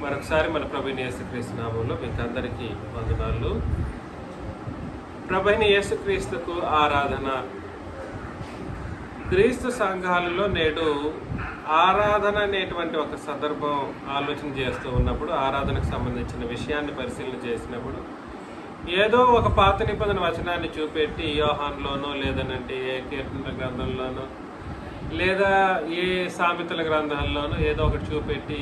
మరొకసారి మన ప్రభువైన యేసుక్రీస్తు నామములో మీకు అందరికీ వందనాలు. ప్రభువైన యేసుక్రీస్తుకు ఆరాధన. క్రీస్తు సంఘాలలో నేడు ఆరాధన అనేటువంటి ఒక సందర్భం ఆలోచన చేస్తూ ఉన్నప్పుడు, ఆరాధనకు సంబంధించిన విషయాన్ని పరిశీలన చేసినప్పుడు ఏదో ఒక పాత నిబంధన వచనాన్ని చూపెట్టి యోహాన్లోనో లేదనంటే ఏ కీర్తనల గ్రంథంలోనో లేదా ఏ సామెతల గ్రంథాల్లోనో ఏదో ఒకటి చూపెట్టి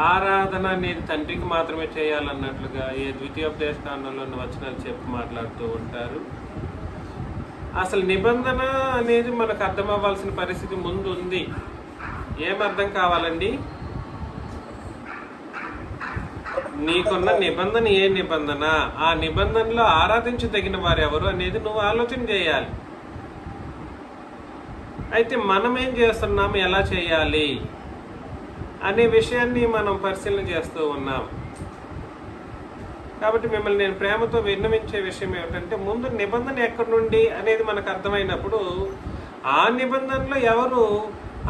ఆరాధన అనేది తండ్రికి మాత్రమే చేయాలన్నట్లుగా ఏ ద్వితీయోపదేశ కాండంలోని వచనాలు చెప్పి మాట్లాడుతూ ఉంటారు. అసలు నిబంధన అనేది మనకు అర్థం అవ్వాల్సిన పరిస్థితి ముందు ఉంది. ఏమర్థం కావాలండి? నీకున్న నిబంధన ఏ నిబంధన, ఆ నిబంధనలో ఆరాధించదగిన వారు ఎవరు అనేది నువ్వు ఆలోచన చేయాలి. అయితే మనం ఏం చేస్తున్నాము, ఎలా చేయాలి అనే విషయాన్ని మనం పరిశీలన చేస్తూ ఉన్నాం. కాబట్టి మిమ్మల్ని నేను ప్రేమతో విన్నవించే విషయం ఏమిటంటే, ముందు నిబంధన ఎక్కడి నుండి అనేది మనకు అర్థమైనప్పుడు ఆ నిబంధనలో ఎవరు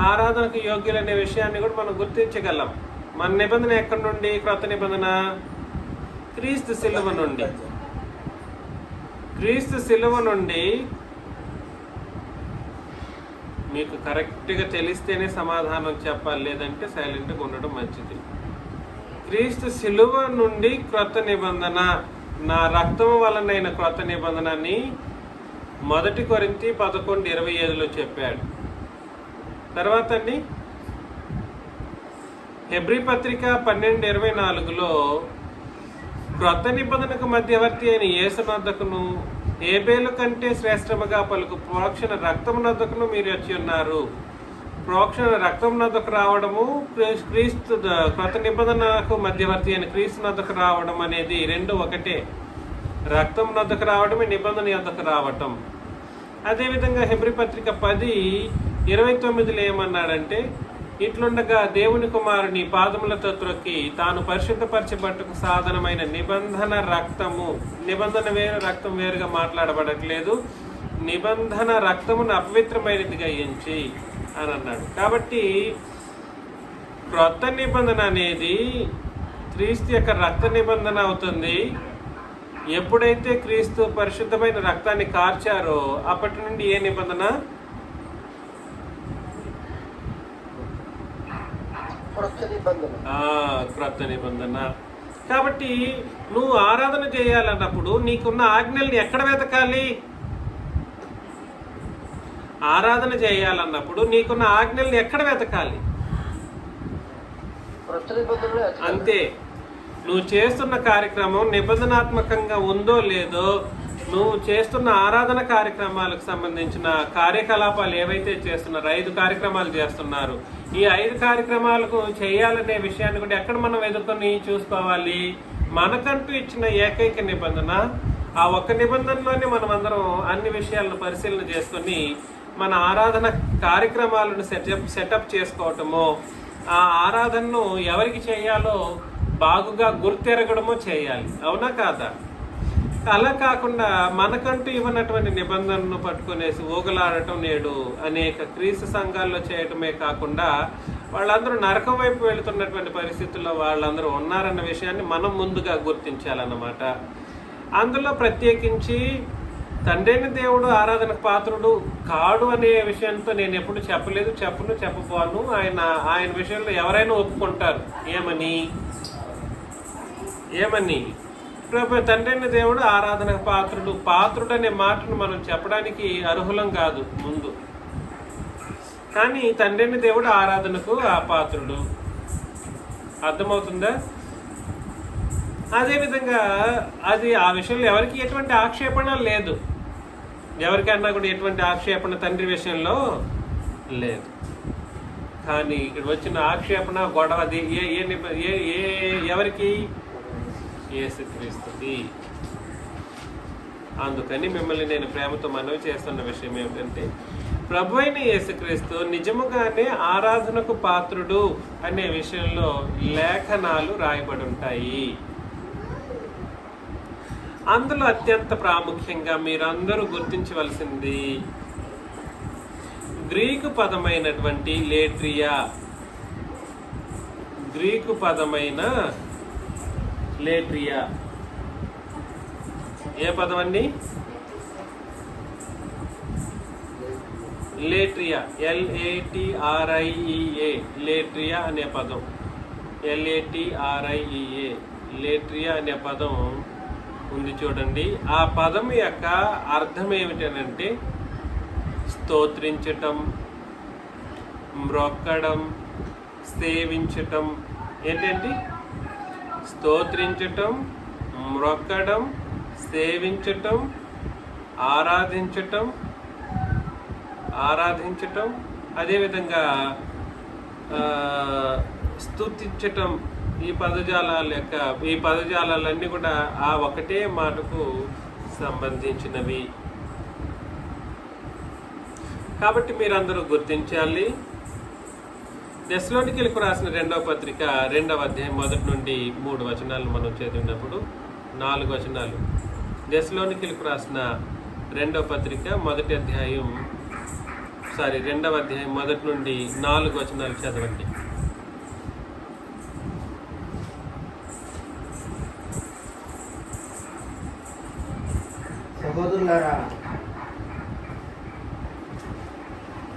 ఆరాధనకు యోగ్యులనే విషయాన్ని కూడా మనం గుర్తించగలం. మన నిబంధన ఎక్కడి నుండి? క్రొత్త నిబంధన క్రీస్తు శిలువ నుండి. క్రీస్తు శిలువ నుండి మీకు కరెక్ట్గా తెలిస్తేనే సమాధానం చెప్పాలి, లేదంటే సైలెంట్గా ఉండడం మంచిది. క్రీస్తు శిలువ నుండి క్రొత్త నిబంధన, నా రక్తం వలనైన క్రొత్త నిబంధనని 1 కొరింథీ 11:27 చెప్పాడు. తర్వాత అండి హెబ్రీ పత్రిక 12:24 క్రొత్త నిబంధనకు మధ్యవర్తి అయిన యేసునొద్దకును ఏబేలు కంటే శ్రేష్టముగా పలుకు ప్రోక్షణ రక్తమునొద్దకును మీరు వచ్చి ఉన్నారు. ప్రోక్షణ రక్తమునొద్దకు రావడము, క్రీస్తు క్రొత్త నిబంధనకు మధ్యవర్తి అయిన క్రీస్తునొద్దకు రావడం అనేది రెండు ఒకటే. రక్తమునొద్దకు రావడమే నిబంధన యొద్దకు రావటం. అదేవిధంగా హెబ్రీ పత్రిక 10:29 ఏమన్నాడంటే, ఇట్లుండగా దేవుని కుమారుని పాదములతో త్రొక్కి తాను పరిశుద్ధపరచబట్టుకు సాధనమైన నిబంధన రక్తము, నిబంధన వేరు రక్తం వేరుగా మాట్లాడబడట్లేదు, నిబంధన రక్తమును అపవిత్రమైనదిగా ఎంచి అని అన్నాడు. కాబట్టి క్రొత్త నిబంధన అనేది క్రీస్తు యొక్క రక్త నిబంధన అవుతుంది. ఎప్పుడైతే క్రీస్తు పరిశుద్ధమైన రక్తాన్ని కార్చారో అప్పటి నుండి ఏ నిబంధన? క్రొత్త నిబంధన. కాబట్టి నువ్వు ఆరాధన చేయాలన్నప్పుడు నీకున్న ఆజ్ఞల్ని ఎక్కడ వెతకాలి? ఆరాధన చేయాలన్నప్పుడు నీకున్న ఆజ్ఞల్ని ఎక్కడ వెతకాలి? అంతే. నువ్వు చేస్తున్న కార్యక్రమం నిబంధనాత్మకంగా ఉందో లేదో, నువ్వు చేస్తున్న ఆరాధన కార్యక్రమాలకు సంబంధించిన కార్యకలాపాలు ఏవైతే చేస్తున్నారో, 5 కార్యక్రమాలు చేస్తున్నారు, ఈ 5 కార్యక్రమాలకు చేయాలనే విషయాన్ని కూడా ఎక్కడ మనం ఎదుర్కొని చూసుకోవాలి? మనకంటూ ఇచ్చిన ఏకైక నిబంధన, ఆ ఒక్క నిబంధనలోనే మనం అందరం అన్ని విషయాలను పరిశీలన చేసుకొని మన ఆరాధన కార్యక్రమాలను సెటప్ చేసుకోవటమో, ఆ ఆరాధనను ఎవరికి చేయాలో బాగుగా గుర్తెరగడమో చేయాలి. అవునా కాదా? అలా కాకుండా మనకంటూ ఇవ్వనటువంటి నిబంధనను పట్టుకునేసి ఊగలాడటం నేడు అనేక క్రీస్తు సంఘాల్లో చేయటమే కాకుండా వాళ్ళందరూ నరకం వైపు వెళుతున్నటువంటి పరిస్థితుల్లో వాళ్ళందరూ ఉన్నారన్న విషయాన్ని మనం ముందుగా గుర్తించాలన్నమాట. అందులో ప్రత్యేకించి తండ్రిని దేవుడు ఆరాధనకు పాత్రుడు కాడు అనే విషయంతో నేను ఎప్పుడు చెప్పలేదు, చెప్పపోను. ఆయన విషయంలో ఎవరైనా ఒప్పుకుంటారు. ఏమని తండ్రిని దేవుడు ఆరాధనకు పాత్రుడు అనే మాటను మనం చెప్పడానికి అర్హులం కాదు ముందు. కానీ తండ్రిని దేవుడు ఆరాధనకు పాత్రుడు. అర్థమవుతుందా? అదేవిధంగా అది ఆ విషయంలో ఎవరికి ఎటువంటి ఆక్షేపణ లేదు. ఎవరికన్నా కూడా ఎటువంటి ఆక్షేపణ తండ్రి విషయంలో లేదు. కానీ ఇక్కడ వచ్చిన ఆక్షేపణ, గొడవ అది ఎవరికి? యేసుక్రీస్తుకి. అందుకని మిమ్మల్ని నేను ప్రేమతో మనవి చేస్తున్న విషయం ఏమిటంటే, ప్రభువైన యేసుక్రీస్తు నిజముగానే ఆరాధనకు పాత్రుడు అనే విషయంలో లేఖనాలు రాయబడి ఉంటాయి. అందులో అత్యంత ప్రాముఖ్యంగా మీరందరూ గుర్తించవలసింది గ్రీకు పదమైనటువంటి లేట్రియా. గ్రీకు పదమైన లేట్రియా. ఏ పదం అండి? లేట్రియా, LATRIEA, లేట్రియా అనే పదం. LATRIEA, లేట్రియా అనే పదం ఉంది చూడండి. ఆ పదం యొక్క అర్థం ఏమిటనంటే స్తోత్రించటం, మ్రొక్కడం, సేవించటం. ఏంటండి? స్తోత్రించటం, మ్రొక్కడం, సేవించటం, ఆరాధించటం, అదేవిధంగా స్తుతించటం. ఈ పదజాలాలన్నీ కూడా ఆ ఒకటే మాటకు సంబంధించినవి. కాబట్టి మీరందరూ గుర్తించాలి. తెస్సలోనికీయులకు రాసిన 2వ పత్రిక 2వ అధ్యాయం 1 నుండి 3 వచనాలు మనం చదివినప్పుడు 4 వచనాలు. తెస్సలోనికీయులకు రాసిన 2వ పత్రిక 2వ అధ్యాయం 1 నుండి 4 వచనాలు చదవండి.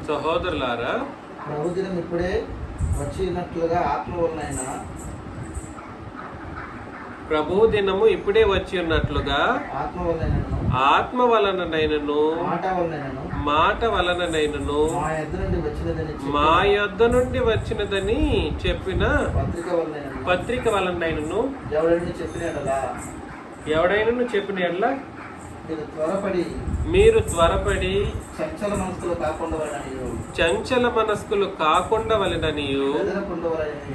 సహోదరులారా, ప్రభుదినం ఇప్పుడే వచ్చినట్లుగా ప్రభు దినము ఇప్పుడే వచ్చి ఉన్నట్లుగా ఆత్మ వలననైనను మాట వలననైనను మా యొద్ద నుండి వచ్చినదని చెప్పిన పత్రిక వలనైనను ఎవడైనను చెప్పిన ఎడల మీరు త్వరపడి చంచల మనస్కులు కాకుండా వలెననియు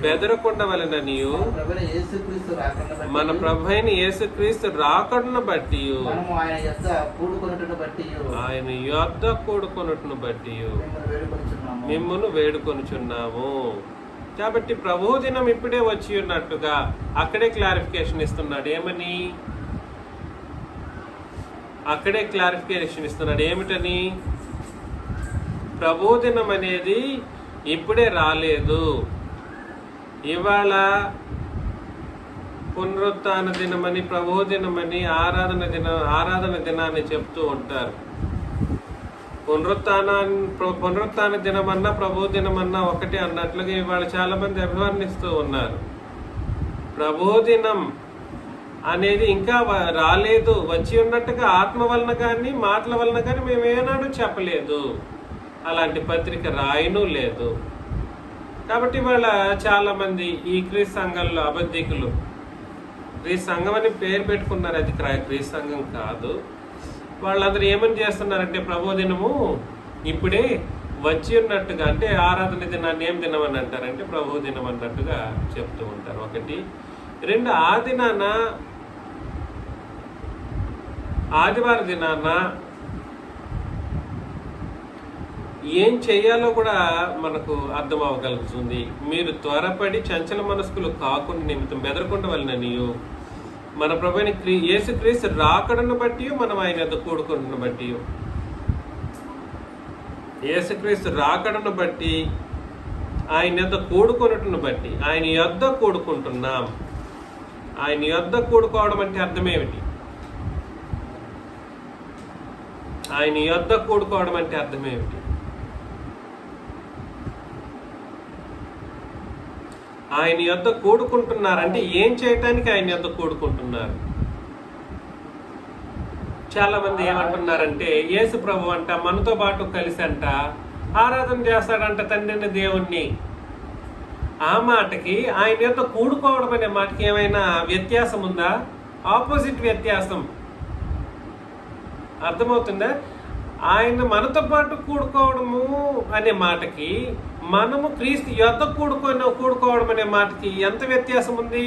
బెదరకుండా వలెననియు మన ప్రభువైన యేసుక్రీస్తు రాకడను బట్టి ఆయన యొద్ద కూడుకొనుటను బట్టి మిమ్మును వేడుకొనుచున్నాము. కాబట్టి ప్రభు దినం ఇప్పుడే వచ్చి ఉన్నట్టుగా అక్కడే క్లారిఫికేషన్ ఇస్తున్నాడు. ఏమని? అక్కడే క్లారిఫికేషన్ ఇస్తున్నాడు. ఏమిటని? ప్రబోధనం అనేది ఇప్పుడే రాలేదు. ఇవాళ పునరుత్థాన దినమని, ప్రబోధనమని, ఆరాధన దినాన్ని చెప్తూ ఉంటారు. పునరుత్థాన దినమన్నా ప్రబోధనమన్నా ఒకటే అన్నట్లుగా ఇవాళ చాలా మంది అభివర్ణిస్తూ ఉన్నారు. ప్రబోధనం అనేది ఇంకా రాలేదు. వచ్చి ఉన్నట్టుగా ఆత్మ వలన కానీ మాటల వలన కానీ మేము ఏనాడు చెప్పలేదు. అలాంటి పత్రిక రాయను లేదు. కాబట్టి వాళ్ళ చాలా మంది ఈ క్రీస్తు సంఘంలో అబద్ధికులు, క్రీస్తు సంఘం అని పేరు పెట్టుకున్నారు. అది క్రీస్తు సంఘం కాదు. వాళ్ళందరూ ఏమని చేస్తున్నారంటే ప్రబోధనము ఇప్పుడే వచ్చి ఉన్నట్టుగా, అంటే ఆరాధన దినాన్ని ఏం దినమని అంటారంటే ప్రభు దినం అన్నట్టుగా చెప్తూ ఉంటారు. 1. 2, ఆ దినాన ఆదివారం దినాన ఏం చెయ్యాలో కూడా మనకు అర్థం అవ్వగలుగుతుంది. మీరు త్వరపడి చంచల మనస్కులు కాకుండా నిమిత్తం బెదరకుండా వలననియు మన ప్రభువైన యేసుక్రీస్తు రాకడను బట్టి మనం ఆయన యొద్ద కూడుకుంటున్న బట్టి, యేసుక్రీస్తు రాకడను బట్టి ఆయన యొద్ద కూడుకొనుటను బట్టి ఆయన యొద్ద కూడుకుంటున్నాం. ఆయన యొద్ద కూడుకోవడం అంటే అర్థం ఏమిటి? ఆయన యొద్ద కూడుకోవడం అంటే అర్థం ఏమిటి? ఆయన యొద్ద కూడుకుంటున్నారంటే ఏం చేయటానికి ఆయన యొద్ద కూడుకుంటున్నారు? చాలా మంది ఏమంటున్నారంటే యేసు ప్రభు అంట మనతో పాటు కలిసి అంట ఆరాధన చేస్తాడంట తండ్రిని దేవుణ్ణి. ఆ మాటకి ఆయన యొద్ద కూడుకోవడం అనే మాటకి ఏమైనా వ్యత్యాసం ఉందా? ఆపోజిట్ వ్యత్యాసం. అర్థమవుతుందా? ఆయన మనతో పాటు కూడుకోవడము అనే మాటకి మనము క్రీస్తు యొద్ద కూడుకోవడం అనే మాటకి ఎంత వ్యత్యాసం ఉంది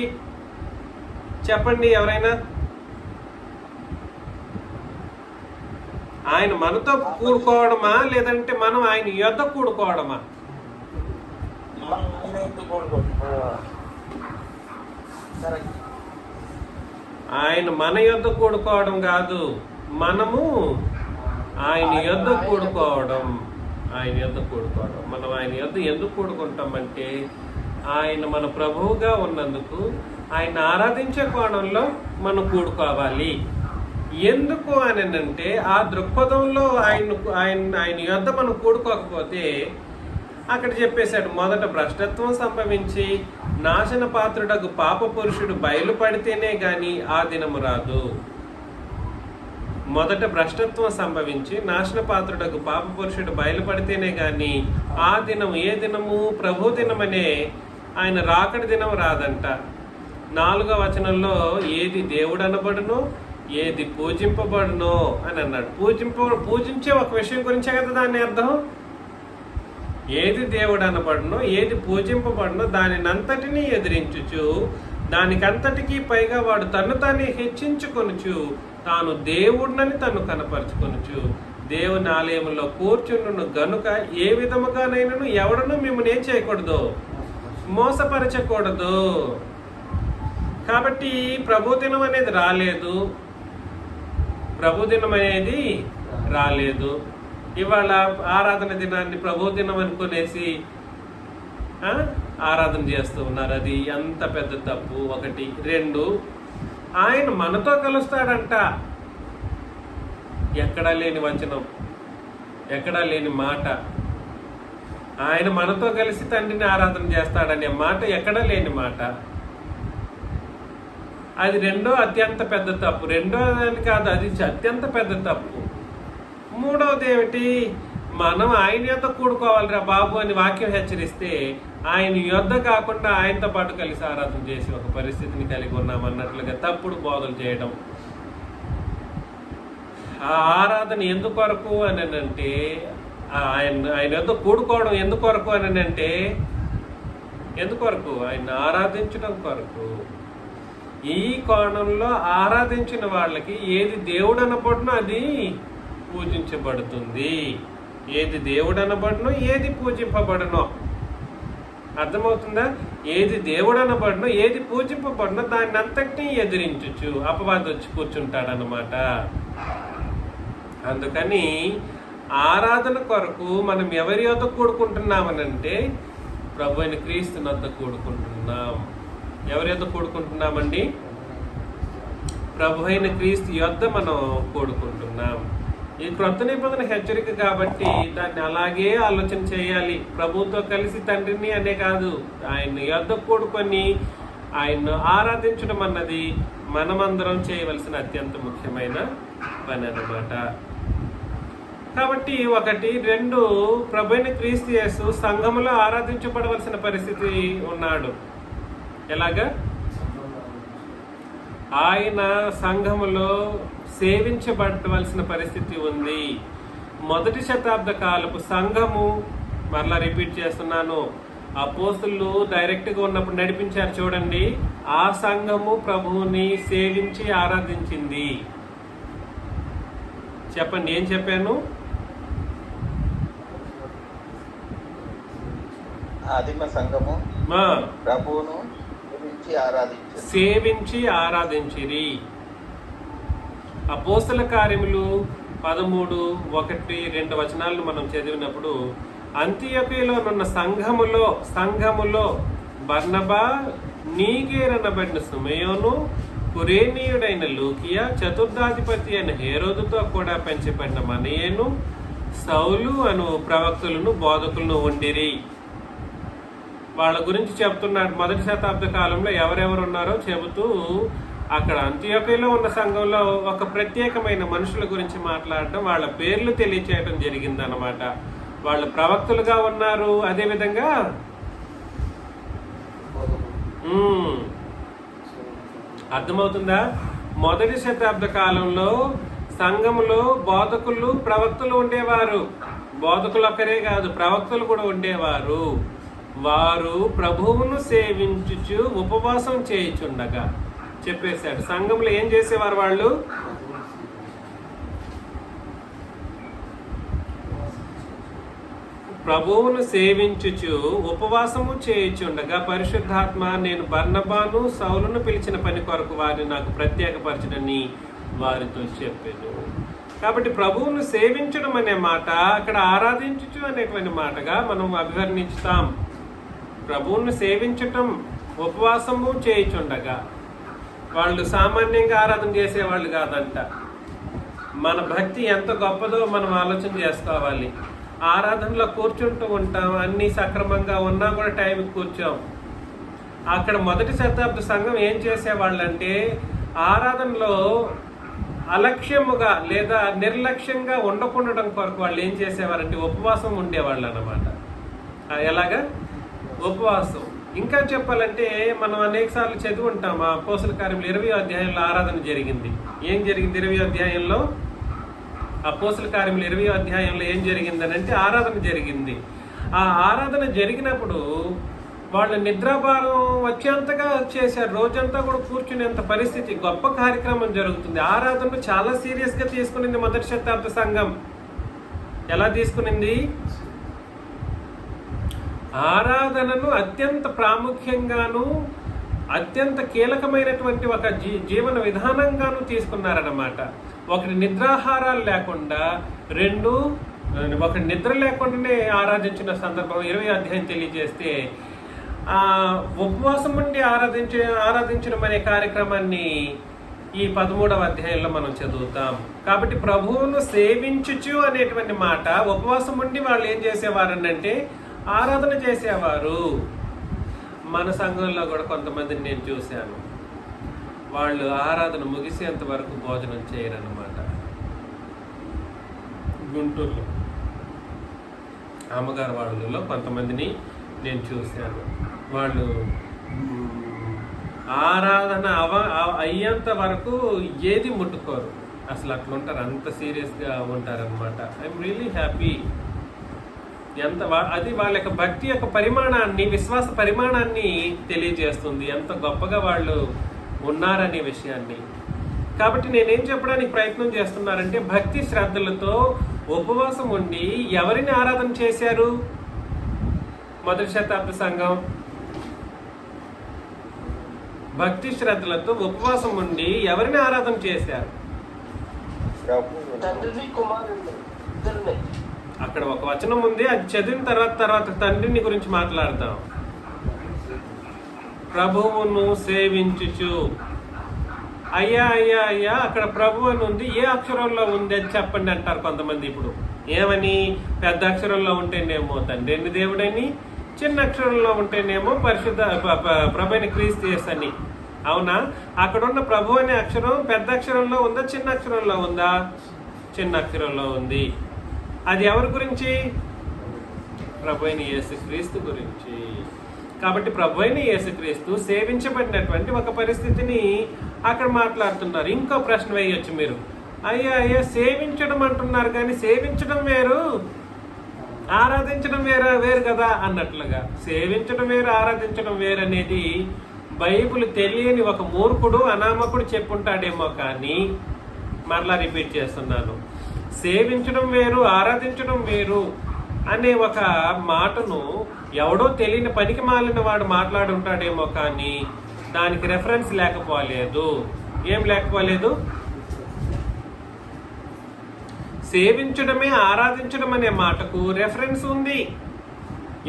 చెప్పండి ఎవరైనా. ఆయన మనతో కూడుకోవడమా లేదంటే మనం ఆయన యొద్ద కూడుకోవడమా? ఆయన మన యొద్ద కూడుకోవడం కాదు, మనము ఆయన యొద్ద కూడుకోవడం. ఆయన యొద్ద కూడుకోవడం. మనం ఆయన యొద్ద ఎందుకు కూడుకుంటామంటే ఆయన మన ప్రభువుగా ఉన్నందుకు ఆయన ఆరాధించే కోణంలో మనం కూడుకోవాలి. ఎందుకు అని అంటే ఆ దృక్పథంలో ఆయన యొద్ద మనం కూడుకోకపోతే అక్కడ చెప్పేశాడు, మొదట భ్రష్టత్వం సంభవించి నాశన పాత్రుడకు పాప పురుషుడు బయలుపడితేనే గాని ఆ దినము రాదు. మొదట భ్రష్టత్వం సంభవించి నాశన పాత్రుడకు పాప పురుషుడు బయలుపడితేనే గాని ఆ దినం, ఏ దినము? ప్రభు దినమనే ఆయన రాకడి దినం రాదంట. 4వ వచనంలో ఏది దేవుడు అనబడునో, ఏది పూజింపబడునో అని అన్నాడు. పూజించే ఒక విషయం గురించే కదా దాని అర్థం. ఏది దేవుడు అనబడునో, ఏది పూజింపబడునో దానినంతటినీ ఎదిరించుచు, దానికంతటికీ పైగా వాడు తను తాను హెచ్చించుకొనుచు, తాను దేవుడినని తను కనపరుచుకొనుచు దేవుని ఆలయంలో కూర్చుండును గనుక ఏ విధముగానైనను ఎవడను మిమ్మల్ని ఏం చేయకూడదు, మోసపరచకూడదు. కాబట్టి ప్రభుదినం అనేది రాలేదు, ప్రభుదినం అనేది రాలేదు. ఇవాళ ఆరాధన దినాన్ని ప్రభుదినం అనుకునేసి ఆరాధన చేస్తూ ఉన్నారు. అది ఎంత పెద్ద తప్పు. 1. 2, ఆయన మనతో కలుస్తాడంట. ఎక్కడా లేని వచనం, ఎక్కడా లేని మాట. ఆయన మనతో కలిసి తండ్రిని ఆరాధన చేస్తాడనే మాట ఎక్కడా లేని మాట. అది రెండో అత్యంత పెద్ద తప్పు. రెండోది కాదు, అది అత్యంత పెద్ద తప్పు. 3వది ఏమిటి? మనం ఆయన యొద్ద కూడుకోవాలిరా బాబు అని వాక్యం హెచ్చరిస్తే ఆయన యొద్ద కాకుండా ఆయనతో పాటు కలిసి ఆరాధన చేసి ఒక పరిస్థితిని కలిగి ఉన్నామన్నట్లుగా తప్పుడు బోధలు చేయడం. ఆ ఆరాధన ఎందుకొరకు అని అంటే, ఆయన యొద్ద కూడుకోవడం ఎందుకొరకు అని అంటే, ఎందుకొరకు? ఆయన ఆరాధించడం కొరకు. ఈ కోణంలో ఆరాధించిన వాళ్ళకి ఏది దేవుడు అనబడునో అది పూజించబడుతుంది. ఏది దేవుడు అనబడునో, ఏది పూజింపబడునో. అర్థమవుతుందా? ఏది దేవుడు అనబడునో, ఏది పూజింపబడునో దాన్ని అంతటినీ ఎదిరించచ్చు అపవాది వచ్చి కూర్చుంటాడనమాట. అందుకని ఆరాధన కొరకు మనం ఎవరి వద్ద కూడుకుంటున్నామనంటే ప్రభు అయిన క్రీస్తు వద్ద కూడుకుంటున్నాం. ఎవరి వద్ద కూడుకుంటున్నామండి? ప్రభు అయిన క్రీస్తు యొద్ద మనం కూడుకుంటున్నాం. ఈ క్రొత్త నిబంధన హెచ్చరిక కాబట్టి దాన్ని అలాగే ఆలోచన చేయాలి. ప్రభుతో కలిసి తండ్రిని అనే కాదు, ఆయన యొద్ద కూడుకొని ఆయన్ను ఆరాధించడం అన్నది మనమందరం చేయవలసిన అత్యంత ముఖ్యమైన పని అన్నమాట. కాబట్టి 1, 2 ప్రభువైన క్రీస్తు యేసు సంఘములో ఆరాధించబడవలసిన పరిస్థితి ఉన్నాడు. ఎలాగా? ఆయన సంఘములో సేవించబడవలసిన పరిస్థితి ఉంది. 1వ శతాబ్ద కాలపు సంఘము, మరలా రిపీట్ చేస్తున్నాను, అపోస్తులు డైరెక్ట్గా ఉన్నప్పుడు నడిపించారు చూడండి, ఆ సంఘము ప్రభువుని సేవించి ఆరాధించింది. చెప్పండి, ఏం చెప్పాను? ఆదిమ సంఘము ప్రభువును సేవించి ఆరాధించిరి. అపోస్తల కార్యములు 13, 1, 2 వచనాలను మనం చదివినప్పుడు అంతియోకియలో ఉన్న సంఘములో బర్నబా, నీగేరనబడిన సుమయోను, కురేనీయుడైన లూకియా, చతుర్థాధిపతి అయిన హేరోదుతో కూడా పెంచబడిన మనయేను, సౌలు అను ప్రవక్తలను బోధకులను ఉండిరి. వాళ్ళ గురించి చెప్తున్నాడు. 1వ శతాబ్ద కాలంలో ఎవరెవరు ఉన్నారో చెబుతూ అక్కడ అంతియోకియలో ఉన్న సంఘంలో ఒక ప్రత్యేకమైన మనుషుల గురించి మాట్లాడడం, వాళ్ళ పేర్లు తెలియచేయడం జరిగిందనమాట. వాళ్ళు ప్రవక్తలుగా ఉన్నారు. అదేవిధంగా అర్థమవుతుందా? 1వ శతాబ్ద కాలంలో సంఘములో బోధకులు, ప్రవక్తలు ఉండేవారు. బోధకులు ఒక్కరే కాదు, ప్రవక్తలు కూడా ఉండేవారు. వారు ప్రభువును సేవించుచు ఉపవాసం చేయుచుండగా చెప్పేశాడు. సంఘంలో ఏం చేసేవారు? వాళ్ళు ప్రభువును సేవించుచు ఉపవాసము చేయుచుండగా పరిశుద్ధాత్మ నేను బర్నబాను, సౌలును పిలిచిన పని కొరకు వారిని నాకు ప్రత్యేకపరచడని వారితో చెప్పాను. కాబట్టి ప్రభువును సేవించడం అనే మాట అక్కడ ఆరాధించుచు అనేటువంటి మాటగా మనం అభివర్ణిస్తాం. ప్రభువుని సేవించటం, ఉపవాసము చేయుచుండగా వాళ్ళు సామాన్యంగా ఆరాధన చేసేవాళ్ళు కాదంట. మన భక్తి ఎంత గొప్పదో మనం ఆలోచన చేసుకోవాలి. ఆరాధనలో కూర్చుంటూ ఉంటాం, అన్నీ సక్రమంగా ఉన్నా కూడా టైంకి కూర్చోం. అక్కడ మొదటి శతాబ్ద సంఘం ఏం చేసేవాళ్ళంటే ఆరాధనలో అలక్ష్యముగా లేదా నిర్లక్ష్యంగా ఉండకుండడం కొరకు వాళ్ళు ఏం చేసేవారంటే ఉపవాసం ఉండేవాళ్ళు అన్నమాట. ఎలాగా? ఉపవాసం. ఇంకా చెప్పాలంటే మనం అనేక సార్లు చదివి ఉంటాం. ఆ అపోస్తల కార్యములు 20వ అధ్యాయంలో ఆరాధన జరిగింది. ఏం జరిగింది 20వ అధ్యాయంలో? అపోస్తల కార్యములు 20వ అధ్యాయంలో ఏం జరిగిందని అంటే ఆరాధన జరిగింది. ఆ ఆరాధన జరిగినప్పుడు వాళ్ళు నిద్రాభారం వచ్చేంతగా చేశారు. రోజంతా కూడా కూర్చునేంత పరిస్థితి. గొప్ప కార్యక్రమం జరుగుతుంది. ఆరాధనను చాలా సీరియస్గా తీసుకునింది మొదటి శతాబ్ద సంఘం. ఎలా తీసుకునింది? ఆరాధనను అత్యంత ప్రాముఖ్యంగాను అత్యంత కీలకమైనటువంటి ఒక జీవన విధానంగాను తీసుకున్నారన్నమాట. ఒకటి నిద్రాహారాలు లేకుండా, ఒకటి నిద్ర లేకుండానే ఆరాధించిన సందర్భం 20వ అధ్యాయం తెలియజేస్తే ఉపవాసం ఉండి ఆరాధించడం అనే కార్యక్రమాన్ని ఈ 13వ అధ్యాయంలో మనం చదువుతాం. కాబట్టి ప్రభువును సేవించుచు అనేటువంటి మాట, ఉపవాసం ఉండి వాళ్ళు ఏం చేసేవారనంటే ఆరాధన చేసేవారు. మన సంఘంలో కూడా కొంతమందిని నేను చూశాను, వాళ్ళు ఆరాధన ముగిసేంత వరకు భోజనం చేయరన్నమాట. గుంటూరులో అమ్మగారు వాళ్ళలో కొంతమందిని నేను చూశాను. వాళ్ళు ఆరాధన అయ్యేంత వరకు ఏది ముట్టుకోరు. అసలు అట్లా ఉంటారు, అంత సీరియస్గా ఉంటారనమాట. I'm really happy. అది వాళ్ళ యొక్క భక్తి యొక్క పరిమాణాన్ని, విశ్వాస పరిమాణాన్ని తెలియజేస్తుంది, ఎంత గొప్పగా వాళ్ళు ఉన్నారనే విషయాన్ని. కాబట్టి నేనేం చెప్పడానికి ప్రయత్నం చేస్తున్నారంటే భక్తి శ్రద్ధలతో ఉపవాసం ఉండి ఎవరిని ఆరాధన చేశారు మొదటి శతాబ్ద సంఘం? భక్తి శ్రద్ధలతో ఉపవాసం ఉండి ఎవరిని ఆరాధన చేశారు? అక్కడ ఒక వచనం ఉంది, అది చదివిన తర్వాత తండ్రిని గురించి మాట్లాడతాం. ప్రభువును సేవించుచు. అయ్యా అయ్యా అయ్యా అక్కడ ప్రభు అని ఉంది, ఏ అక్షరంలో ఉంది అని చెప్పండి అంటారు కొంతమంది. ఇప్పుడు ఏమని? పెద్ద అక్షరంలో ఉంటేనేమో తండ్రి అని దేవుడని, చిన్న అక్షరంలో ఉంటేనేమో పరిశుద్ధ ప్రభుని క్రీస్తు యేసు అని. అవునా? అక్కడ ఉన్న ప్రభు అనే అక్షరం పెద్ద అక్షరంలో ఉందా, చిన్న అక్షరంలో ఉందా? చిన్న అక్షరంలో ఉంది. అది ఎవరి గురించి? ప్రభు అయిన యేసుక్రీస్తు గురించి. కాబట్టి ప్రభు అయిన యేసుక్రీస్తు సేవించబడినటువంటి ఒక పరిస్థితిని అక్కడ మాట్లాడుతున్నారు. ఇంకో ప్రశ్న వేయొచ్చు మీరు, అయ్యా సేవించడం అంటున్నారు కానీ సేవించడం వేరు, ఆరాధించడం వేరు కదా అన్నట్లుగా. సేవించడం వేరు, ఆరాధించడం వేరు అనేది బైబిల్ తెలియని ఒక మూర్ఖుడు, అనామకుడు చెప్పుంటాడేమో. కానీ మరలా రిపీట్ చేస్తున్నాను, సేవించడం వేరు, ఆరాధించడం వేరు అనే ఒక మాటను ఎవడో తెలియని పనికి మాలిన వాడు మాట్లాడుంటాడేమో. కానీ దానికి రెఫరెన్స్ లేకపోలేదు. ఏం లేకపోలేదు? సేవించడమే ఆరాధించడం అనే మాటకు రెఫరెన్స్ ఉంది.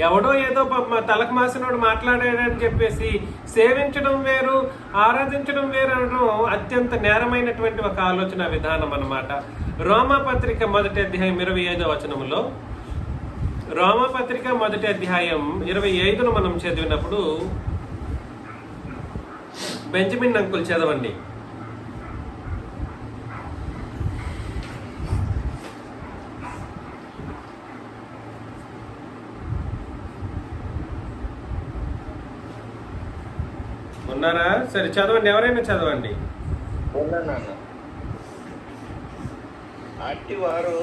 ఎవడో ఏదో తలకు మాసినోడు మాట్లాడాడని చెప్పేసి సేవించడం వేరు, ఆరాధించడం వేరు అనడం అత్యంత నేరమైనటువంటి ఒక ఆలోచన విధానం అన్నమాట. రోమాపత్రిక మొదటి అధ్యాయం 25వ వచనంలో, రోమాపత్రిక మొదటి అధ్యాయం 25ను మనం చదివినప్పుడు, బెంజమిన్ అంకుల్ చదవండి. ఉన్నారా? సరే చదవండి, ఎవరైనా చదవండి. అట్టివారు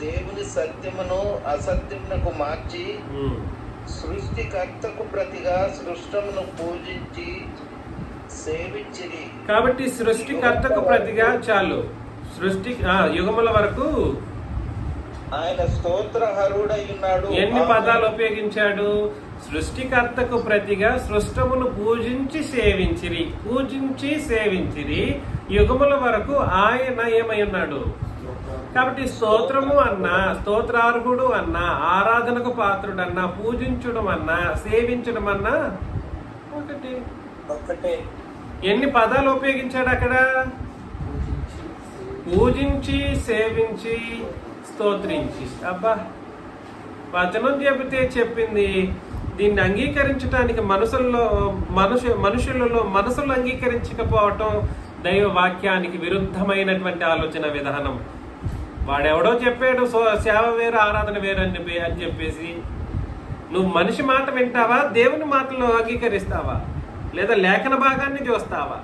దేవుని సత్యమును అసత్యమునకు మార్చి సృష్టికర్తకు ప్రతిగా సృష్టమును పూజించి సేవించిరి. కాబట్టి సృష్టికర్తకు ప్రతిగా చాలు, సృష్టి యుగముల వరకు ఆయన స్తోత్రహరుడై ఉన్నాడు. ఎన్ని పదాలు ఉపయోగించాడు? సృష్టికర్తకు ప్రతిగా సృష్టమును పూజించి సేవించిరి, యుగముల వరకు ఆయన ఏమై ఉన్నాడు? కాబట్టి స్తోత్రము అన్నా, స్తోత్రార్హుడు అన్నా, ఆరాధనకు పాత్రుడు అన్నా, పూజించడం అన్నా, సేవించడం అన్నా ఒకటి. ఒక్కటే. ఎన్ని పదాలు ఉపయోగించాడు అక్కడ? పూజించి, సేవించి, స్తోత్రించి. అబ్బా, వచనం చెబితే చెప్పింది. దీన్ని అంగీకరించడానికి మనుషులలో మనసులు అంగీకరించకపోవటం దైవ వాక్యానికి విరుద్ధమైనటువంటి ఆలోచన విధానం. వాడెవడో చెప్పాడు సేవ వేరు ఆరాధన వేరు అని చెప్పేసి, నువ్వు మనిషి మాట వింటావా, దేవుని మాటలు అంగీకరిస్తావా, లేదా లేఖన భాగాన్ని చూస్తావా?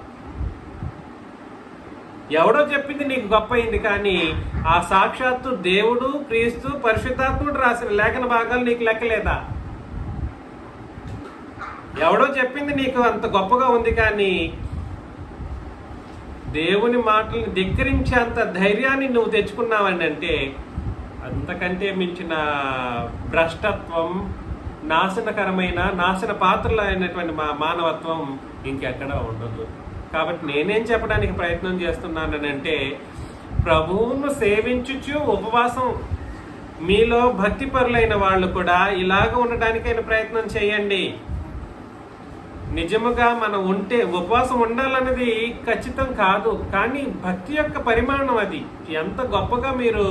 ఎవడో చెప్పింది నీకు గొప్ప అయింది, కానీ ఆ సాక్షాత్తు దేవుడు, క్రీస్తు, పరిశుద్ధాత్ముడు రాసిన లేఖన భాగాలు నీకు లెక్కలేదా? ఎవడో చెప్పింది నీకు అంత గొప్పగా ఉంది, కానీ దేవుని మాటల్ని ధిక్కరించే అంత ధైర్యాన్ని నువ్వు తెచ్చుకున్నావని అంటే అంతకంటే మించిన భ్రష్టత్వం, నాశనకరమైన నాశన పాత్రలు అయినటువంటి మానవత్వం ఇంకెక్కడా ఉండదు. కాబట్టి నేనేం చెప్పడానికి ప్రయత్నం చేస్తున్నానంటే, ప్రభువును సేవించుచు ఉపవాసం, మీలో భక్తిపరులైన వాళ్ళు కూడా ఇలాగ ఉండడానికైనా ప్రయత్నం చేయండి. నిజముగా మనం ఉపవాసం ఉండాలన్నది ఖచ్చితం కాదు, కానీ భక్తి యొక్క పరిమాణం అది. ఎంత గొప్పగా మీరు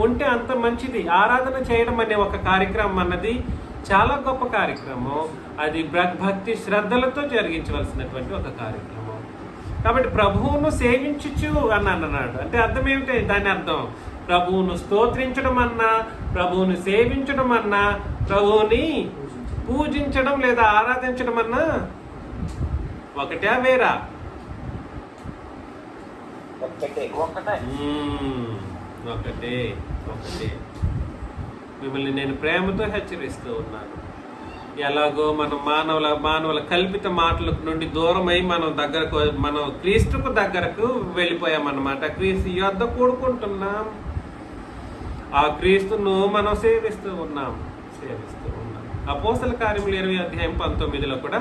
ఉంటే అంత మంచిది. ఆరాధన చేయడం అనే ఒక కార్యక్రమం అన్నది చాలా గొప్ప కార్యక్రమం. అది భక్తి శ్రద్ధలతో జరిగించవలసినటువంటి ఒక కార్యక్రమం. కాబట్టి ప్రభువును సేవించుచు అని అన్నాడు అంటే అర్థం ఏమిటి? దాని అర్థం ప్రభువును స్తోత్రించడం అన్నా, ప్రభువుని సేవించడం అన్నా, ప్రభువుని పూజించడం లేదా ఆరాధించడం అన్నా ఒకటే వేరా? ఒక్కటే. ఒకటే. మిమ్మల్ని నేను ప్రేమతో హెచ్చరిస్తూ ఉన్నాను. ఎలాగో మనం మానవుల కల్పిత మాటల నుండి దూరమై మనం క్రీస్తుకు దగ్గరకు వెళ్ళిపోయామన్నమాట. క్రీస్తు యొద్ద కూడుకుంటున్నాం. ఆ క్రీస్తును మనం సేవిస్తూ ఉన్నాం. అపోస్తల కార్యములు 20వ అధ్యాయం 19లో కూడా